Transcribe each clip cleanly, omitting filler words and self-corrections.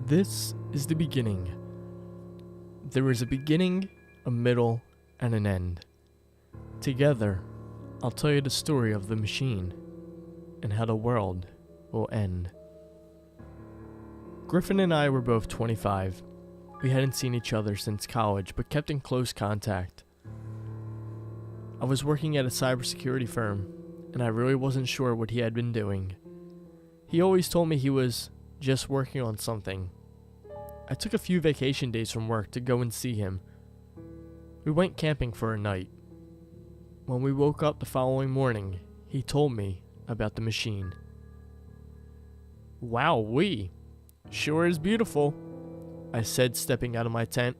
This is the beginning. There is a beginning, a middle, and an end. Together, I'll tell you the story of the machine and how the world will end. Griffin and I were both 25. We hadn't seen each other since college, but kept in close contact. I was working at a cybersecurity firm, and I really wasn't sure what he had been doing. He always told me he was just working on something. I took a few vacation days from work to go and see him. We went camping for a night. When we woke up the following morning, he told me about the machine. "Wowee, sure is beautiful," I said, stepping out of my tent.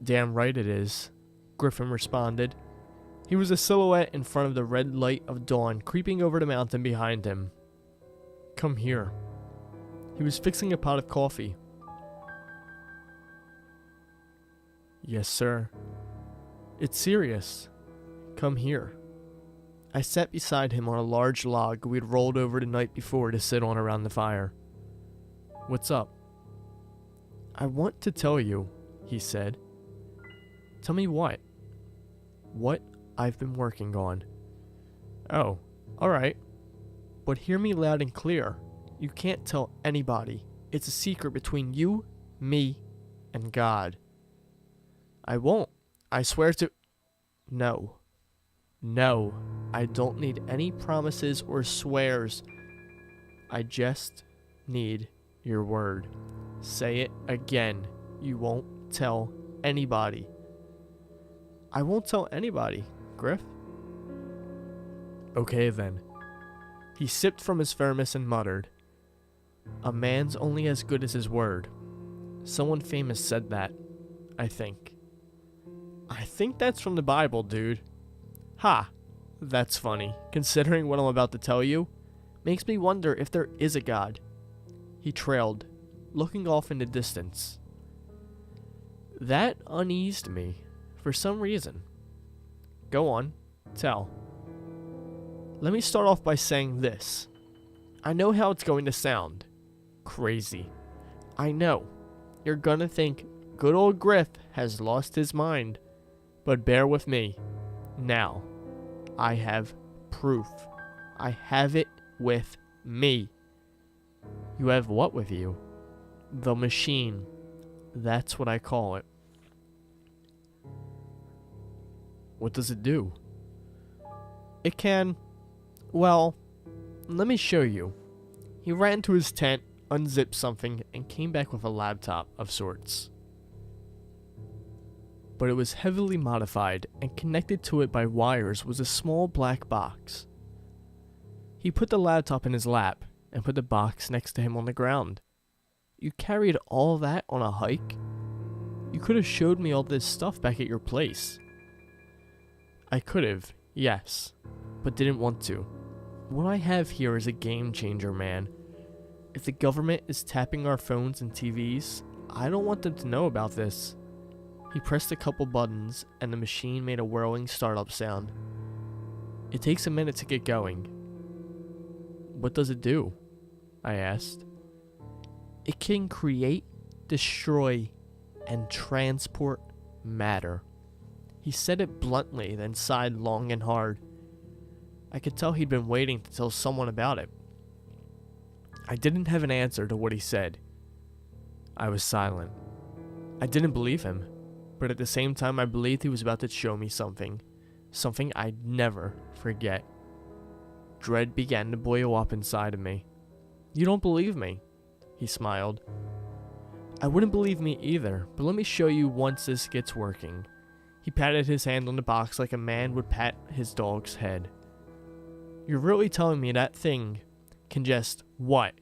"Damn right it is," Griffin responded. He was a silhouette in front of the red light of dawn creeping over the mountain behind him. "Come here." He was fixing a pot of coffee. "Yes, sir." "It's serious. Come here." I sat beside him on a large log we'd rolled over the night before to sit on around the fire. "What's up?" "I want to tell you," he said. "Tell me what?" "What I've been working on." "Oh, alright. But hear me loud and clear. You can't tell anybody. It's a secret between you, me, and God." "I won't. I swear to—" No. No, I don't need any promises or swears. I just need your word. Say it again. You won't tell anybody. "I won't tell anybody, Griff." "Okay then." He sipped from his thermos and muttered, "A man's only as good as his word." Someone famous said that, I think. "I think that's from the Bible, dude." "Ha, that's funny, considering what I'm about to tell you. Makes me wonder if there is a God." He trailed, looking off in the distance. That uneased me, for some reason. "Go on, tell." "Let me start off by saying this. I know how it's going to sound. Crazy. I know. You're gonna think good old Griff has lost his mind. But bear with me. Now, I have proof. I have it with me." "You have what with you?" "The machine. That's what I call it." "What does it do?" "It can... well, let me show you." He ran to his tent, unzipped something, and came back with a laptop of sorts. But it was heavily modified, and connected to it by wires was a small black box. He put the laptop in his lap, and put the box next to him on the ground. "You carried all that on a hike? You could have showed me all this stuff back at your place." "I could have, yes, but didn't want to. What I have here is a game changer, man. If the government is tapping our phones and TVs, I don't want them to know about this." He pressed a couple buttons, and the machine made a whirling startup sound. "It takes a minute to get going." "What does it do?" I asked. "It can create, destroy, and transport matter." He said it bluntly, then sighed long and hard. I could tell he'd been waiting to tell someone about it. I didn't have an answer to what he said. I was silent. I didn't believe him, but at the same time I believed he was about to show me something I'd never forget. Dread began to boil up inside of me. "You don't believe me?" He smiled. "I wouldn't believe me either, but let me show you once this gets working." He patted his hand on the box like a man would pat his dog's head. "You're really telling me that thing can just, what,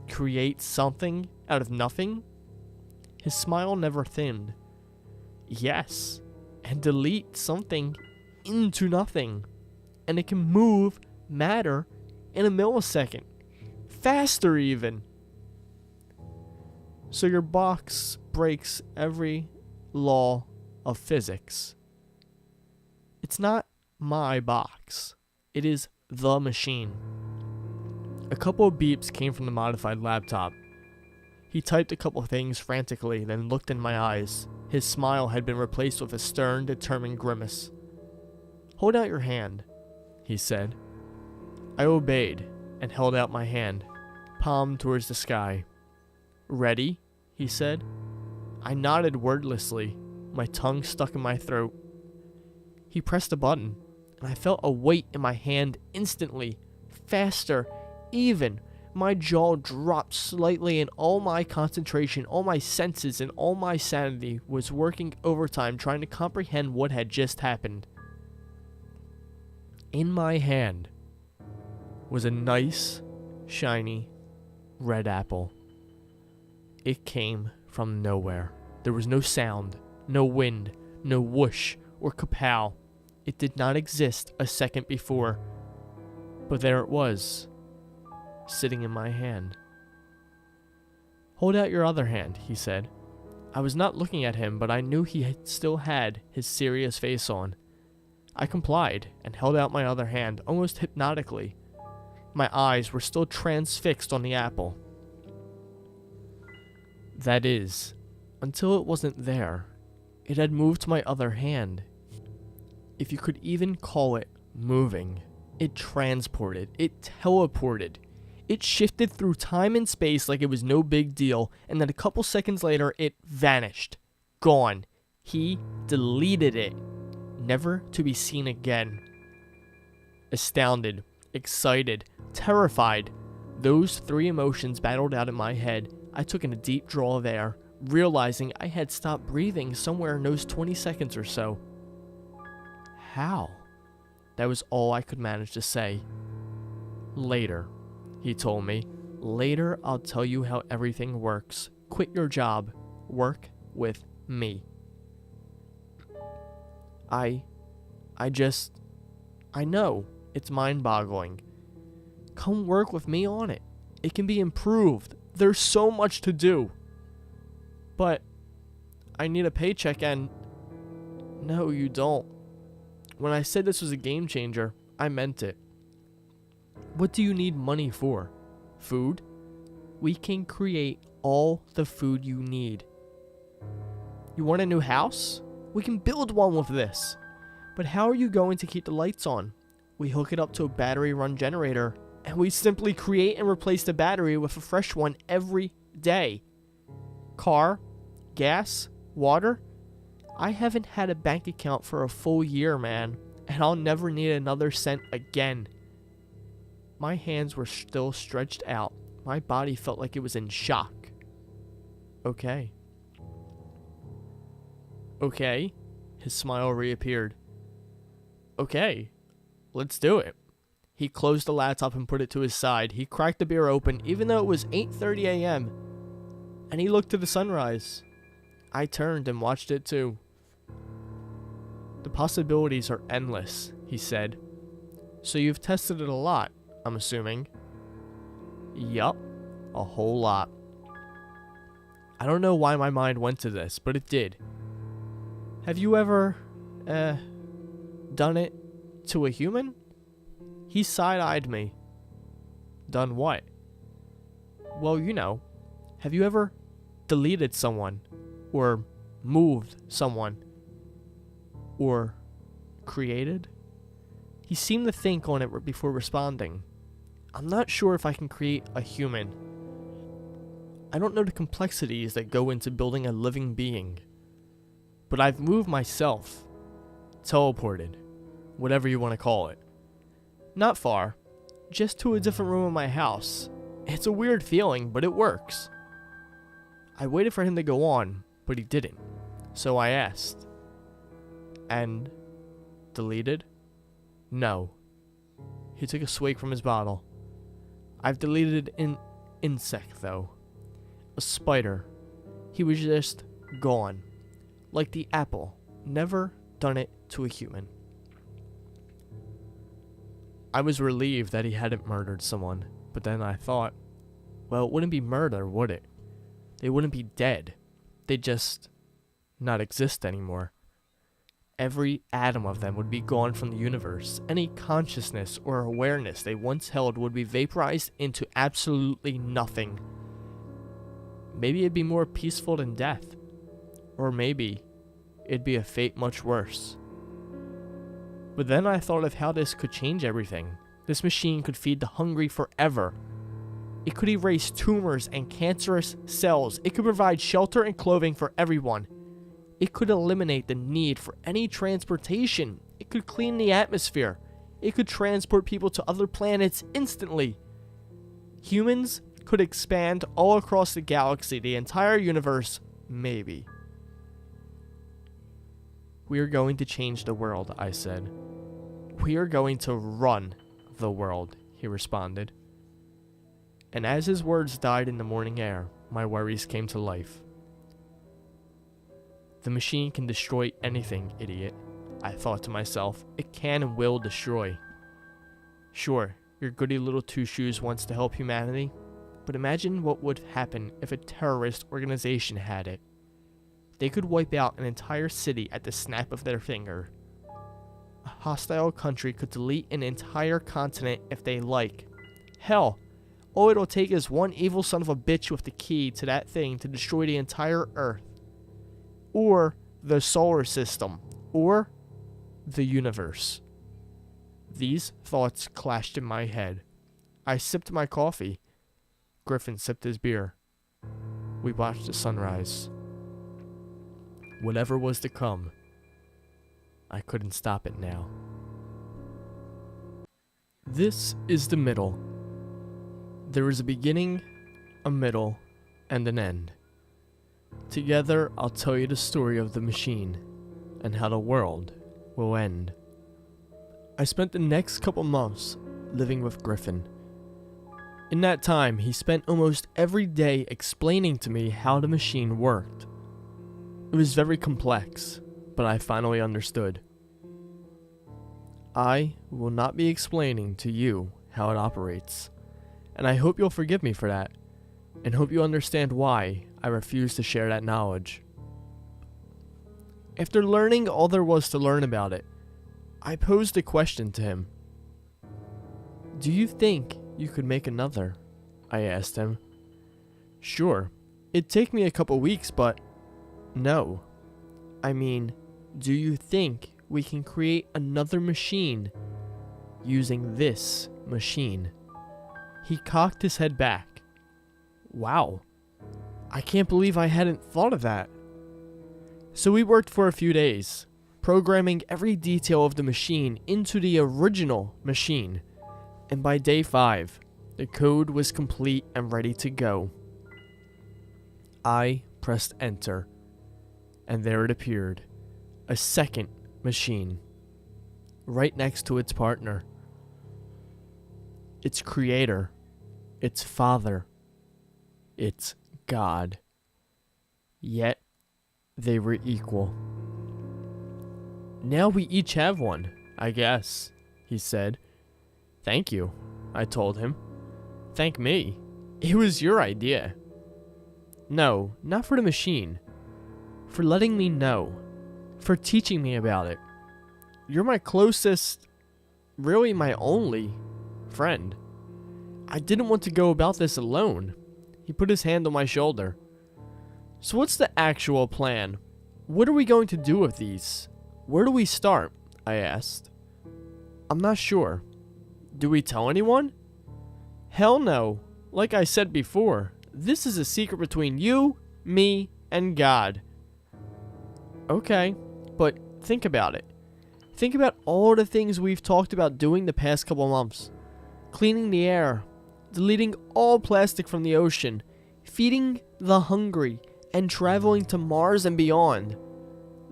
create something out of nothing?" His smile never thinned. "Yes, and delete something into nothing. And it can move matter in a millisecond. Faster even." "So your box breaks every law of physics." "It's not my box. It is the machine." A couple of beeps came from the modified laptop. He typed a couple things frantically, then looked in my eyes. His smile had been replaced with a stern, determined grimace. "Hold out your hand," he said. I obeyed and held out my hand, palm towards the sky. "Ready?" he said. I nodded wordlessly, my tongue stuck in my throat. He pressed a button, and I felt a weight in my hand instantly, faster, even. My jaw dropped slightly, and all my concentration, all my senses, and all my sanity was working overtime trying to comprehend what had just happened. In my hand was a nice, shiny, red apple. It came from nowhere. There was no sound, no wind, no whoosh or kapow. It did not exist a second before. But there it was, sitting in my hand. "Hold out your other hand," he said. I was not looking at him, but I knew he still had his serious face on. I complied and held out my other hand, almost hypnotically. My eyes were still transfixed on the apple. That is, until it wasn't there. It had moved to my other hand. If you could even call it moving. It transported. It teleported. It shifted through time and space like it was no big deal, and then a couple seconds later, it vanished. Gone. He deleted it. Never to be seen again. Astounded, excited, terrified. Those three emotions battled out in my head. I took in a deep draw of air, realizing I had stopped breathing somewhere in those 20 seconds or so. How? That was all I could manage to say. "Later," he told me. "Later, I'll tell you how everything works. Quit your job. Work with me." I know, it's mind-boggling. Come work with me on it. It can be improved. There's so much to do. But I need a paycheck and... No, you don't. When I said this was a game changer, I meant it. What do you need money for? Food? We can create all the food you need. You want a new house? We can build one with this. But how are you going to keep the lights on? We hook it up to a battery-run generator, and we simply create and replace the battery with a fresh one every day. Car? Gas? Water? I haven't had a bank account for a full year, man, and I'll never need another cent again. My hands were still stretched out. My body felt like it was in shock. Okay. Okay. His smile reappeared. Okay, let's do it. He closed the laptop and put it to his side. He cracked the beer open, even though it was 8:30 a.m., and he looked to the sunrise. I turned and watched it too. "The possibilities are endless," he said. "So you've tested it a lot, I'm assuming?" "Yup, a whole lot." I don't know why my mind went to this, but it did. "Have you ever, done it to a human?" He side-eyed me. "Done what?" "Well, you know. Have you ever deleted someone? Or moved someone? Or created?" He seemed to think on it before responding. "I'm not sure if I can create a human. I don't know the complexities that go into building a living being. But I've moved myself. Teleported. Whatever you want to call it. Not far. Just to a different room in my house. It's a weird feeling, but it works." I waited for him to go on, but he didn't. So I asked. "And deleted?" "No." He took a swig from his bottle. "I've deleted an insect, though. A spider. He was just gone. Like the apple. Never done it to a human." I was relieved that he hadn't murdered someone, but then I thought, well, it wouldn't be murder, would it? They wouldn't be dead. They'd just not exist anymore. Every atom of them would be gone from the universe. Any consciousness or awareness they once held would be vaporized into absolutely nothing. maybe it'd be more peaceful than death. Or maybe it'd be a fate much worse. But then I thought of how this could change everything. This machine could feed the hungry forever. It could erase tumors and cancerous cells. It could provide shelter and clothing for everyone. It could eliminate the need for any transportation. It could clean the atmosphere. It could transport people to other planets instantly. Humans could expand all across the galaxy, the entire universe, maybe. We are going to change the world, I said. We are going to run the world, he responded. And as his words died in the morning air, my worries came to life. The machine can destroy anything, idiot, I thought to myself. It can and will destroy. Sure, your goody little two-shoes wants to help humanity, but imagine what would happen if a terrorist organization had it. They could wipe out an entire city at the snap of their finger. A hostile country could delete an entire continent if they like. Hell, all it'll take is one evil son of a bitch with the key to that thing to destroy the entire Earth. Or the solar system. Or the universe. These thoughts clashed in my head. I sipped my coffee. Griffin sipped his beer. We watched the sunrise. Whatever was to come, I couldn't stop it now. This is the middle. There is a beginning, a middle, and an end. Together, I'll tell you the story of the machine and how the world will end. I spent the next couple months living with Griffin. In that time, he spent almost every day explaining to me how the machine worked. It was very complex, but I finally understood. I will not be explaining to you how it operates, and I hope you'll forgive me for that, and hope you understand why I refuse to share that knowledge. After learning all there was to learn about it, I posed a question to him. Do you think you could make another? I asked him. Sure, it'd take me a couple weeks, but no. I mean, do you think we can create another machine using this machine? He cocked his head back. Wow, I can't believe I hadn't thought of that. So we worked for a few days, programming every detail of the machine into the original machine. And by day 5, the code was complete and ready to go. I pressed enter, and there it appeared, a second machine, right next to its partner, its creator, its father, its God. Yet, they were equal. Now we each have one, I guess, he said. Thank you, I told him. Thank me. It was your idea. No, not for the machine. For letting me know. For teaching me about it. You're my closest, really my only, friend. I didn't want to go about this alone. He put his hand on my shoulder. So what's the actual plan? What are we going to do with these? Where do we start? I asked. I'm not sure. Do we tell anyone? Hell no. Like I said before, this is a secret between you, me, and God. Okay, but think about it. Think about all the things we've talked about doing the past couple months. Cleaning the air, deleting all plastic from the ocean, feeding the hungry, and traveling to Mars and beyond.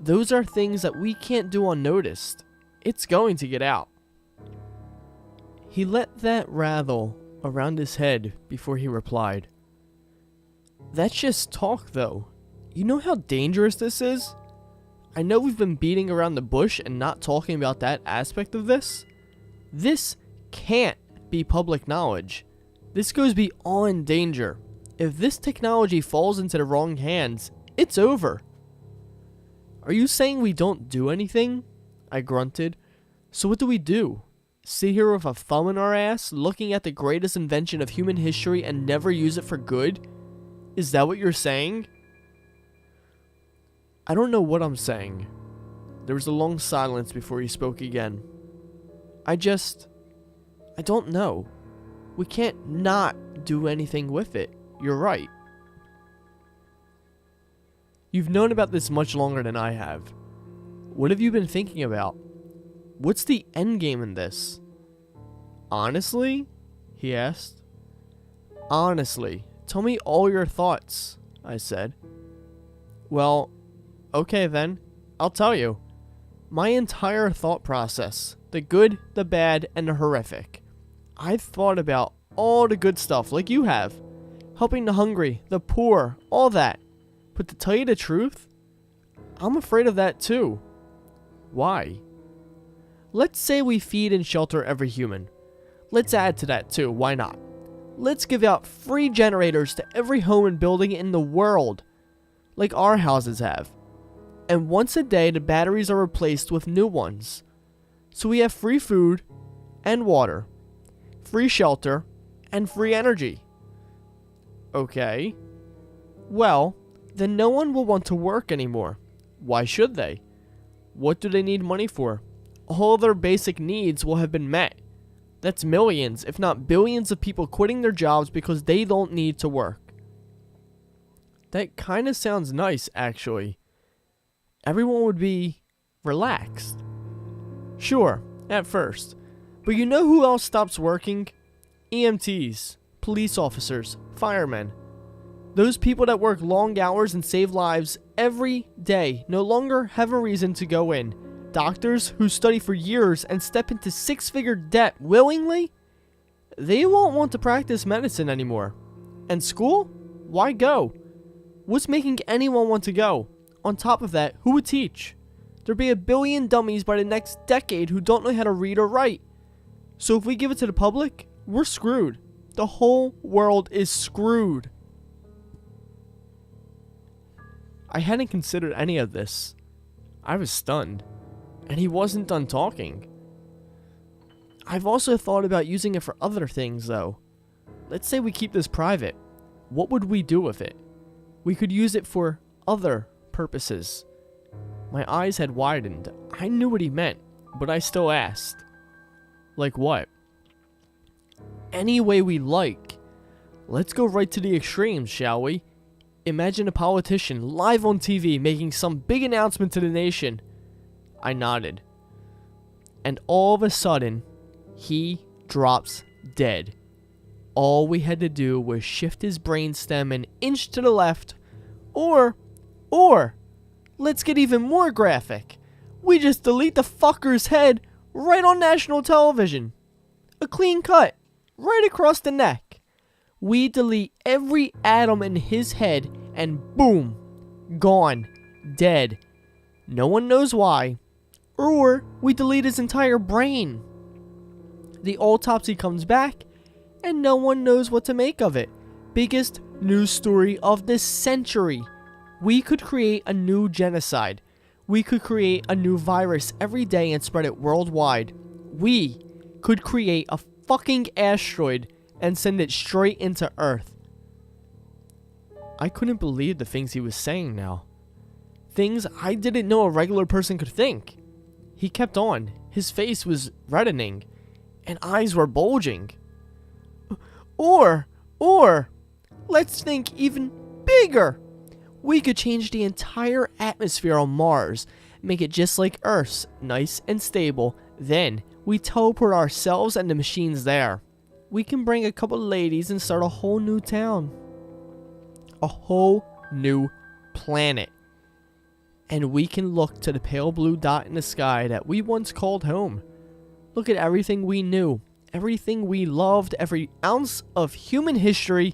Those are things that we can't do unnoticed. It's going to get out. He let that rattle around his head before he replied. That's just talk, though. You know how dangerous this is? I know we've been beating around the bush and not talking about that aspect of this. This can't be public knowledge. This goes beyond danger. If this technology falls into the wrong hands, it's over. Are you saying we don't do anything? I grunted. So what do we do? Sit here with a thumb in our ass, looking at the greatest invention of human history and never use it for good? Is that what you're saying? I don't know what I'm saying. There was a long silence before he spoke again. I don't know. We can't not do anything with it. You're right. You've known about this much longer than I have. What have you been thinking about? What's the end game in this? Honestly? He asked. Honestly, tell me all your thoughts, I said. Well, okay then. I'll tell you. My entire thought process. The good, the bad, and the horrific. I've thought about all the good stuff like you have. Helping the hungry, the poor, all that. But to tell you the truth, I'm afraid of that too. Why? Let's say we feed and shelter every human. Let's add to that too, why not? Let's give out free generators to every home and building in the world, like our houses have. And once a day the batteries are replaced with new ones. So we have free food and water, free shelter, and free energy. Okay. Well, then no one will want to work anymore. Why should they? What do they need money for? All their basic needs will have been met. That's millions, if not billions of people quitting their jobs because they don't need to work. That kind of sounds nice, actually. Everyone would be relaxed. Sure, at first. But you know who else stops working? EMTs, police officers, firemen. Those people that work long hours and save lives every day no longer have a reason to go in. Doctors who study for years and step into six-figure debt willingly, they won't want to practice medicine anymore. And school? Why go? What's making anyone want to go? On top of that, who would teach? There'd be 1 billion dummies by the next decade who don't know how to read or write. So if we give it to the public, we're screwed. The whole world is screwed. I hadn't considered any of this. I was stunned. And he wasn't done talking. I've also thought about using it for other things, though. Let's say we keep this private. What would we do with it? We could use it for other purposes. My eyes had widened. I knew what he meant, but I still asked. Like what? Any way we like. Let's go right to the extremes, shall we? Imagine a politician live on TV making some big announcement to the nation. I nodded. And all of a sudden, he drops dead. All we had to do was shift his brainstem an inch to the left, or, let's get even more graphic. We just delete the fucker's head right on national television. A clean cut, right across the neck. We delete every atom in his head and boom, gone, dead. No one knows why. Or we delete his entire brain. The autopsy comes back and no one knows what to make of it. Biggest news story of this century. We could create a new genocide. We could create a new virus every day and spread it worldwide. We could create a fucking asteroid and send it straight into Earth. I couldn't believe the things he was saying now. Things I didn't know a regular person could think. He kept on. His face was reddening, and eyes were bulging. Or, let's think even bigger. We could change the entire atmosphere on Mars, make it just like Earth's, nice and stable. Then, we teleport ourselves and the machines there. We can bring a couple ladies and start a whole new town. A whole new planet. And we can look to the pale blue dot in the sky that we once called home. Look at everything we knew, everything we loved, every ounce of human history,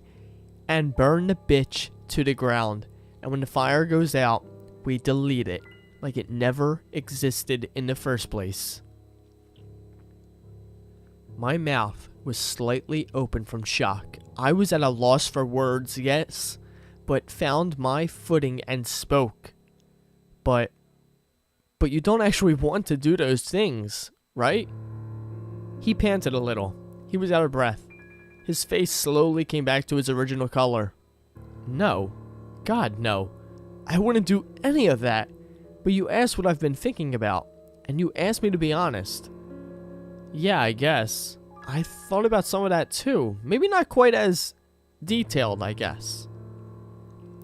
and burn the bitch to the ground. And when the fire goes out, we delete it like it never existed in the first place. My mouth was slightly open from shock. I was at a loss for words, yes, but found my footing and spoke. But you don't actually want to do those things, right? He panted a little. He was out of breath. His face slowly came back to his original color. No. God, no. I wouldn't do any of that. But you asked what I've been thinking about, and you asked me to be honest. Yeah, I guess. I thought about some of that too. Maybe not quite as detailed, I guess.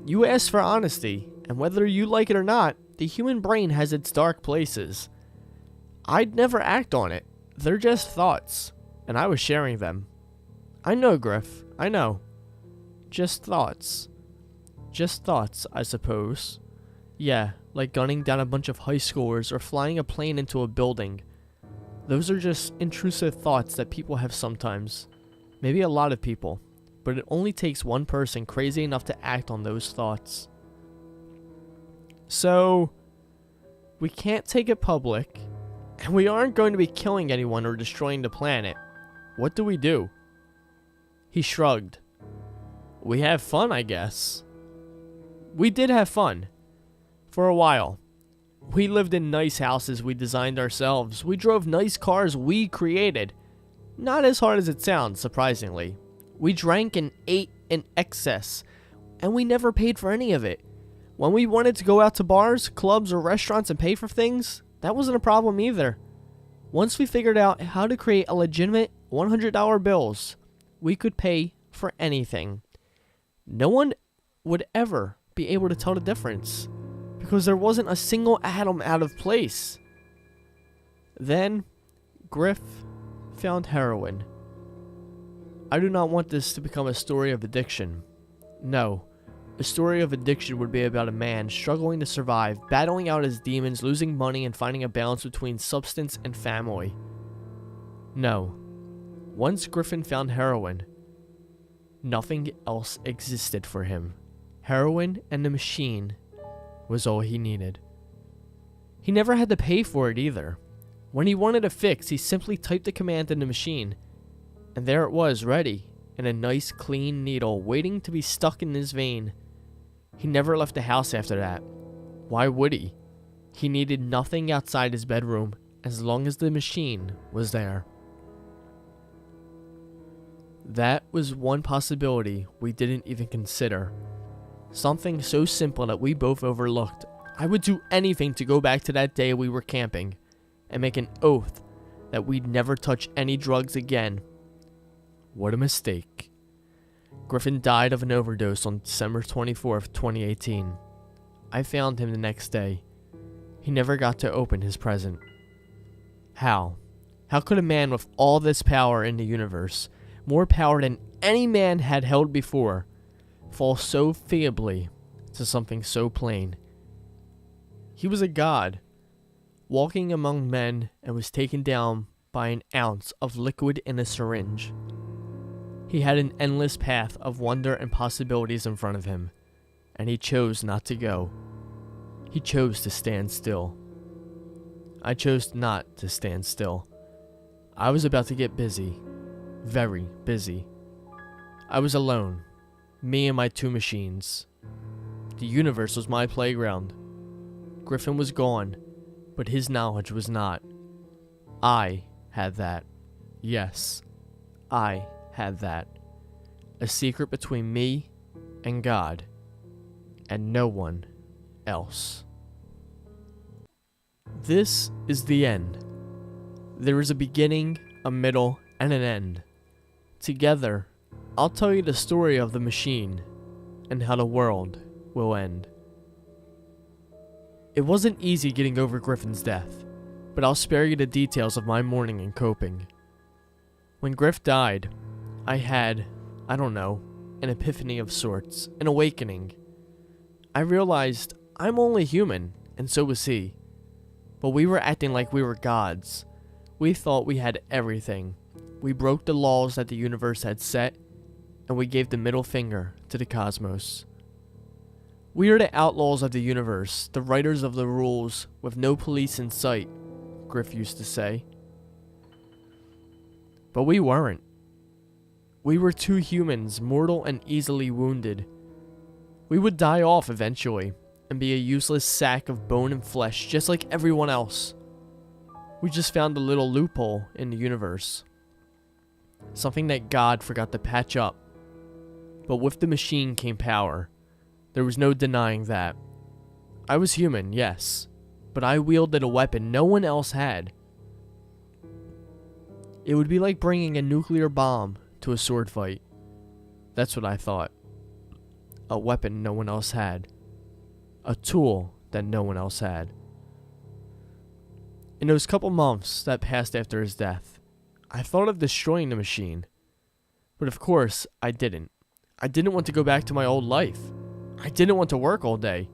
You asked for honesty, and whether you like it or not, the human brain has its dark places. I'd never act on it. They're just thoughts, and I was sharing them. I know, Griff. I know. Just thoughts. Just thoughts, I suppose. Yeah, like gunning down a bunch of high schoolers or flying a plane into a building. Those are just intrusive thoughts that people have sometimes. Maybe a lot of people. But it only takes one person crazy enough to act on those thoughts. So, we can't take it public, and we aren't going to be killing anyone or destroying the planet. What do we do? He shrugged. We have fun, I guess. We did have fun. For a while. We lived in nice houses we designed ourselves. We drove nice cars we created. Not as hard as it sounds, surprisingly. We drank and ate in excess, and we never paid for any of it. When we wanted to go out to bars, clubs, or restaurants and pay for things, that wasn't a problem either. Once we figured out how to create a legitimate $100 bills, we could pay for anything. No one would ever be able to tell the difference, because there wasn't a single atom out of place. Then, Griff found heroin. I do not want this to become a story of addiction. No, a story of addiction would be about a man struggling to survive, battling out his demons, losing money, and finding a balance between substance and family. No, once Griffin found heroin, nothing else existed for him. Heroin and the machine was all he needed. He never had to pay for it either. When he wanted a fix, he simply typed the command in the machine, and there it was, ready, in a nice clean needle waiting to be stuck in his vein. He never left the house after that. Why would he? He needed nothing outside his bedroom as long as the machine was there. That was one possibility we didn't even consider. Something so simple that we both overlooked. I would do anything to go back to that day we were camping and make an oath that we'd never touch any drugs again. What a mistake. Griffin died of an overdose on December 24th, 2018. I found him the next day. He never got to open his present. How? How could a man with all this power in the universe, more power than any man had held before, fall so feebly to something so plain? He was a god, walking among men, and was taken down by an ounce of liquid in a syringe. He had an endless path of wonder and possibilities in front of him, and he chose not to go. He chose to stand still. I chose not to stand still. I was about to get busy, very busy. I was alone, me and my two machines. The universe was my playground. Griffin was gone, but his knowledge was not. I had that. Yes, I had that. A secret between me and God, and no one else. This is the end. There is a beginning, a middle, and an end. Together, I'll tell you the story of the machine and how the world will end. It wasn't easy getting over Griffin's death, but I'll spare you the details of my mourning and coping. When Griff died, I had, I don't know, an epiphany of sorts, an awakening. I realized I'm only human, and so was he. But we were acting like we were gods. We thought we had everything. We broke the laws that the universe had set, and we gave the middle finger to the cosmos. We are the outlaws of the universe, the writers of the rules, with no police in sight, Griff used to say. But we weren't. We were two humans, mortal and easily wounded. We would die off eventually, and be a useless sack of bone and flesh just like everyone else. We just found a little loophole in the universe. Something that God forgot to patch up. But with the machine came power. There was no denying that. I was human, yes, but I wielded a weapon no one else had. It would be like bringing a nuclear bomb to a sword fight. That's what I thought. A weapon no one else had. A tool that no one else had. In those couple months that passed after his death, I thought of destroying the machine. But of course, I didn't. I didn't want to go back to my old life. I didn't want to work all day.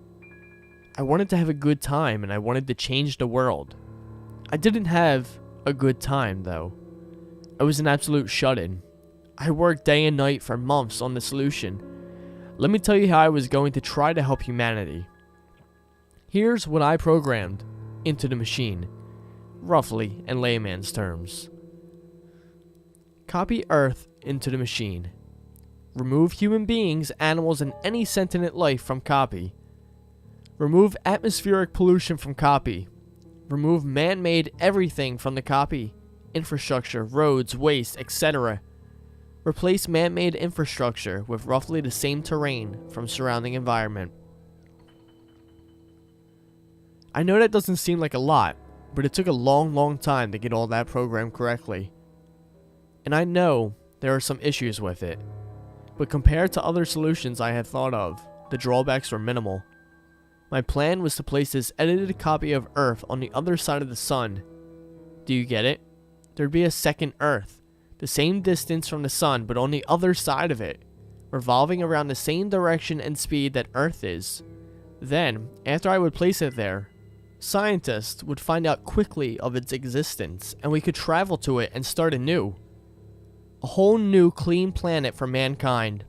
I wanted to have a good time, and I wanted to change the world. I didn't have a good time, though. I was an absolute shut-in. I worked day and night for months on the solution. Let me tell you how I was going to try to help humanity. Here's what I programmed into the machine, roughly in layman's terms. Copy Earth into the machine. Remove human beings, animals, and any sentient life from copy. Remove atmospheric pollution from copy. Remove man-made everything from the copy. Infrastructure, roads, waste, etc. Replace man-made infrastructure with roughly the same terrain from surrounding environment. I know that doesn't seem like a lot, but it took a long time to get all that programmed correctly. And I know there are some issues with it, but compared to other solutions I had thought of, the drawbacks were minimal. My plan was to place this edited copy of Earth on the other side of the sun. Do you get it? There'd be a second Earth, the same distance from the sun but on the other side of it, revolving around the same direction and speed that Earth is. Then, after I would place it there, scientists would find out quickly of its existence, and we could travel to it and start anew. A whole new clean planet for mankind.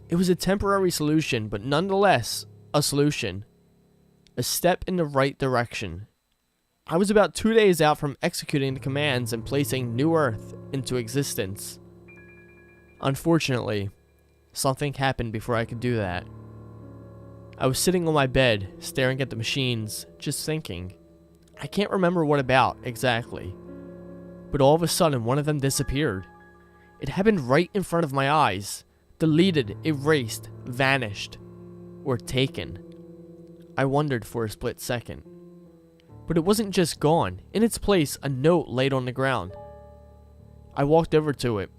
It was a temporary solution, but nonetheless, a solution. A step in the right direction. I was about 2 days out from executing the commands and placing New Earth into existence. Unfortunately, something happened before I could do that. I was sitting on my bed, staring at the machines, just thinking. I can't remember what about, exactly. But all of a sudden, one of them disappeared. It happened right in front of my eyes. Deleted, erased, vanished. Or taken. I wondered for a split second. But it wasn't just gone. In its place, a note laid on the ground. I walked over to it.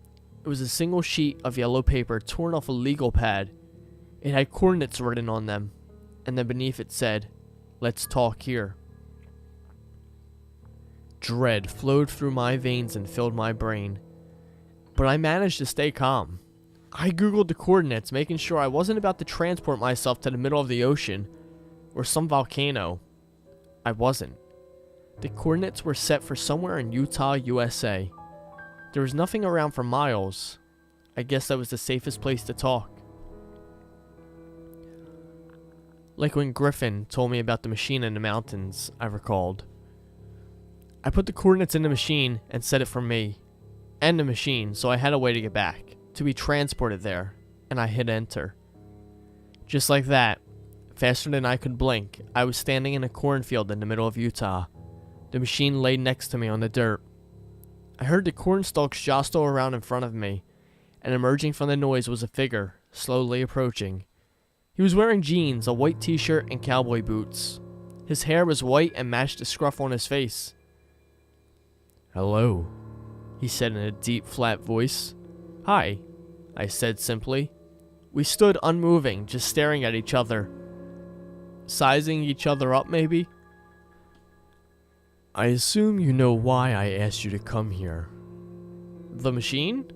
It was a single sheet of yellow paper torn off a legal pad. It had coordinates written on them, and then beneath it said, "Let's talk here." Dread flowed through my veins and filled my brain. But I managed to stay calm. I googled the coordinates, making sure I wasn't about to transport myself to the middle of the ocean or some volcano. I wasn't. The coordinates were set for somewhere in Utah, USA. There was nothing around for miles. I guess that was the safest place to talk. Like when Griffin told me about the machine in the mountains, I recalled. I put the coordinates in the machine and set it for me and the machine, so I had a way to get back, to be transported there, and I hit enter. Just like that, faster than I could blink, I was standing in a cornfield in the middle of Utah. The machine lay next to me on the dirt. I heard the corn stalks jostle around in front of me, and emerging from the noise was a figure, slowly approaching. He was wearing jeans, a white t-shirt, and cowboy boots. His hair was white and matched the scruff on his face. "Hello," he said in a deep, flat voice. "Hi," I said simply. We stood unmoving, just staring at each other. Sizing each other up, maybe? "I assume you know why I asked you to come here." "The machine?"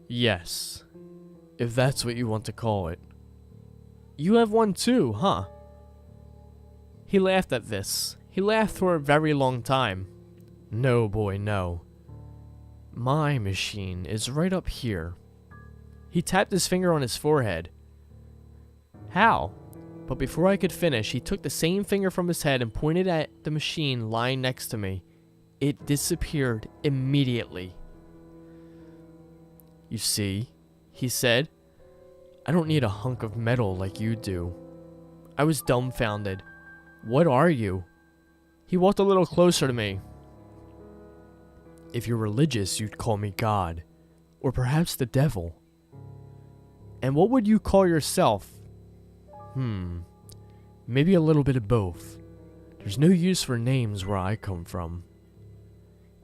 "Yes, if that's what you want to call it." "You have one too, huh?" He laughed at this. He laughed for a very long time. "No, boy, no. My machine is right up here." He tapped his finger on his forehead. "How?" But before I could finish, he took the same finger from his head and pointed at the machine lying next to me. It disappeared immediately. "You see," he said, "I don't need a hunk of metal like you do." I was dumbfounded. "What are you?" He walked a little closer to me. "If you're religious, you'd call me God, or perhaps the devil." "And what would you call yourself?" Maybe a little bit of both. There's no use for names where I come from.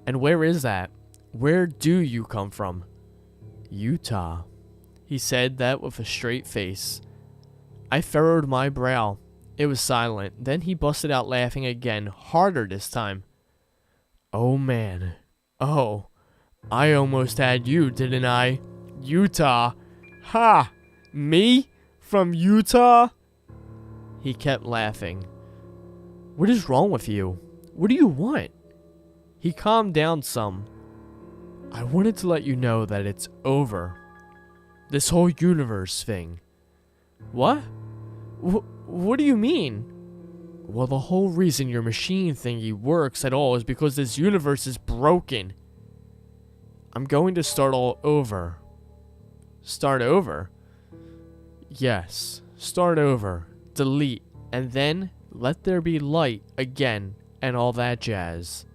And where is that? Where do you come from? Utah. He said that with a straight face. I furrowed my brow. It was silent. Then he busted out laughing again, harder this time. Oh man. Oh, I almost had you, didn't I? Utah. Ha! Me? From Utah? He kept laughing. What is wrong with you? What do you want? He calmed down some. I wanted to let you know that it's over. This whole universe thing. What? What do you mean? Well, the whole reason your machine thingy works at all is because this universe is broken. I'm going to start all over. Start over? Yes, start over. Delete, and then let there be light again, and all that jazz.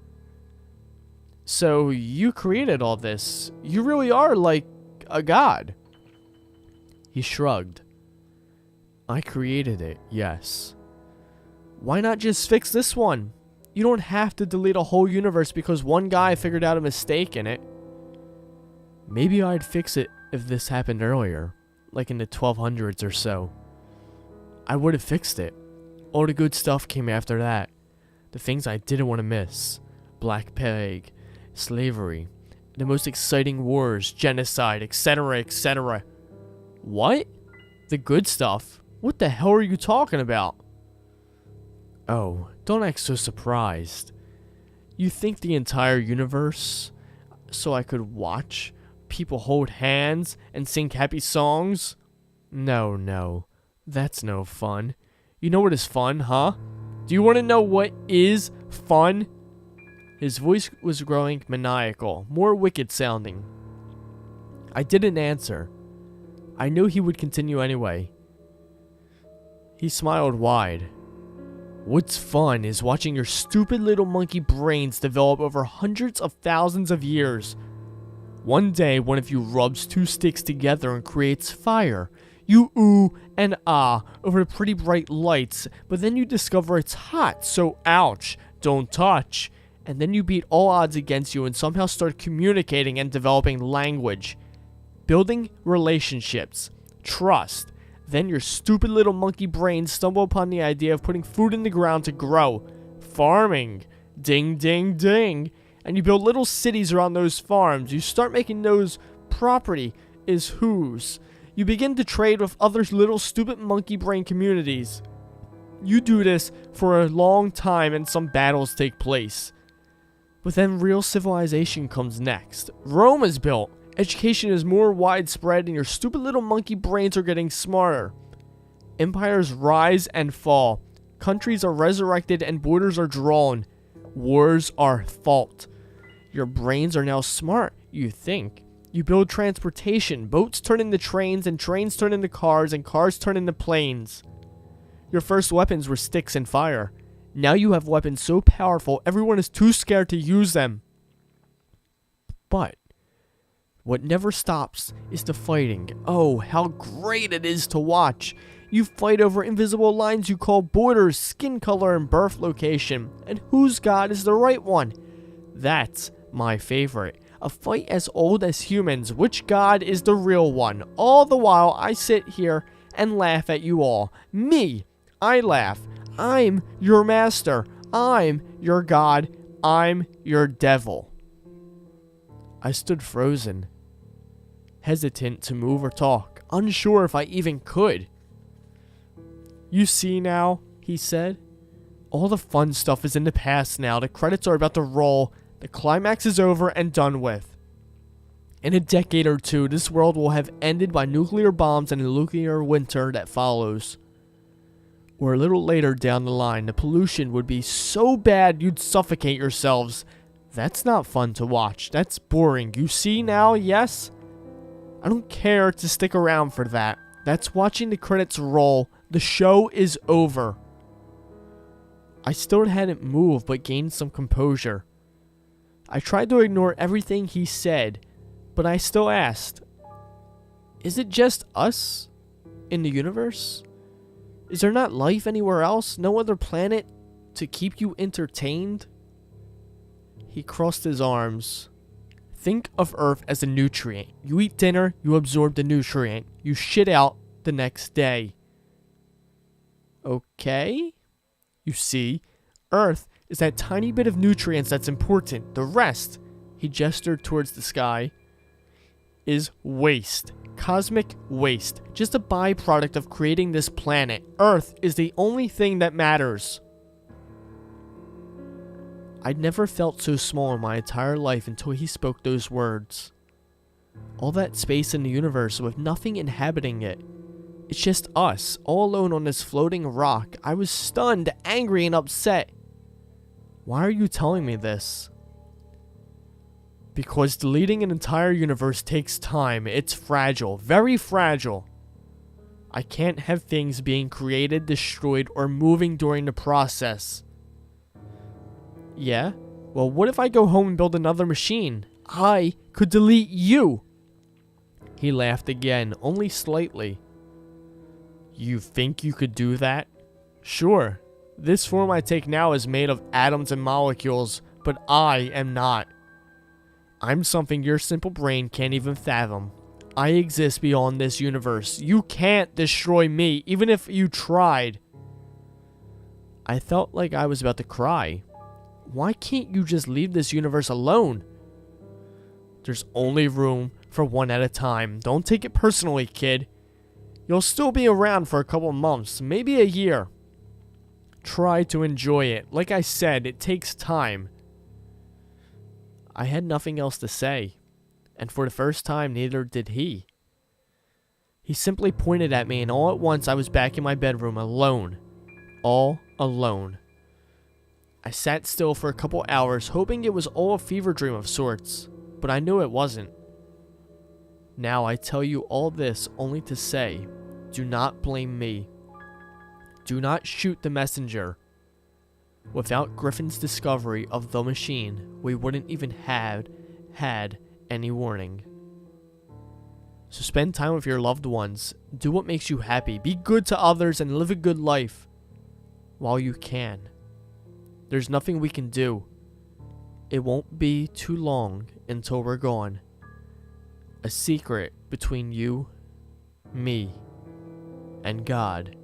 So, you created all this. You really are like a god. He shrugged. I created it, yes. Why not just fix this one? You don't have to delete a whole universe because one guy figured out a mistake in it. Maybe I'd fix it if this happened earlier, like in the 1200s or so. I would have fixed it. All the good stuff came after that. The things I didn't want to miss. Black Plague, slavery, the most exciting wars, genocide, etc., etc. What? The good stuff? What the hell are you talking about? Oh, don't act so surprised. You think the entire universe, so I could watch people hold hands and sing happy songs? No, that's no fun. You know what is fun, huh? Do you want to know what is fun? His voice was growing maniacal, more wicked sounding. I didn't answer. I knew he would continue anyway. He smiled wide. What's fun is watching your stupid little monkey brains develop over hundreds of thousands of years. One day, one of you rubs two sticks together and creates fire. You ooh and ah over the pretty bright lights, but then you discover it's hot, so ouch, don't touch. And then you beat all odds against you and somehow start communicating and developing language. Building relationships. Trust. Then your stupid little monkey brains stumble upon the idea of putting food in the ground to grow. Farming. Ding, ding, ding. And you build little cities around those farms. You start making those property is whose. You begin to trade with other little stupid monkey brain communities. You do this for a long time and some battles take place. But then real civilization comes next. Rome is built. Education is more widespread and your stupid little monkey brains are getting smarter. Empires rise and fall. Countries are resurrected and borders are drawn. Wars are fought. Your brains are now smart, you think. You build transportation. Boats turn into trains and trains turn into cars and cars turn into planes. Your first weapons were sticks and fire. Now you have weapons so powerful everyone is too scared to use them. But what never stops is the fighting. Oh, how great it is to watch. You fight over invisible lines you call borders, skin color, and birth location. And whose god is the right one? That's my favorite. A fight as old as humans. Which god is the real one? All the while I sit here and laugh at you all. Me. I laugh. I'm your master. I'm your god. I'm your devil. I stood frozen, hesitant to move or talk, unsure if I even could. You see now, he said. All the fun stuff is in the past now. The credits are about to roll. The climax is over and done with. In a decade or two, this world will have ended by nuclear bombs and the nuclear winter that follows. Or a little later down the line, the pollution would be so bad you'd suffocate yourselves. That's not fun to watch. That's boring. You see now, yes? I don't care to stick around for that. That's watching the credits roll. The show is over. I still hadn't moved, but gained some composure. I tried to ignore everything he said, but I still asked, is it just us in the universe? Is there not life anywhere else? No other planet to keep you entertained? He crossed his arms. Think of Earth as a nutrient. You eat dinner, you absorb the nutrient. You shit out the next day. Okay? You see, Earth is that tiny bit of nutrients that's important. The rest, he gestured towards the sky, is waste. Cosmic waste. Just a byproduct of creating this planet. Earth is the only thing that matters. I'd never felt so small in my entire life until he spoke those words. All that space in the universe with nothing inhabiting it. It's just us, all alone on this floating rock. I was stunned, angry, and upset. Why are you telling me this? Because deleting an entire universe takes time. It's fragile, very fragile. I can't have things being created, destroyed, or moving during the process. Yeah? Well, what if I go home and build another machine? I could delete you. He laughed again, only slightly. You think you could do that? Sure. This form I take now is made of atoms and molecules, but I am not. I'm something your simple brain can't even fathom. I exist beyond this universe. You can't destroy me, even if you tried. I felt like I was about to cry. Why can't you just leave this universe alone? There's only room for one at a time. Don't take it personally, kid. You'll still be around for a couple months, maybe a year. Try to enjoy it. Like I said, it takes time. I had nothing else to say, and for the first time, neither did he. He simply pointed at me, and all at once I was back in my bedroom, alone. All alone. I sat still for a couple hours, hoping it was all a fever dream of sorts, but I knew it wasn't. Now I tell you all this only to say, do not blame me. Do not shoot the messenger. Without Griffin's discovery of the machine, we wouldn't even have had any warning. So spend time with your loved ones. Do what makes you happy. Be good to others and live a good life while you can. There's nothing we can do. It won't be too long until we're gone. A secret between you, me, and God.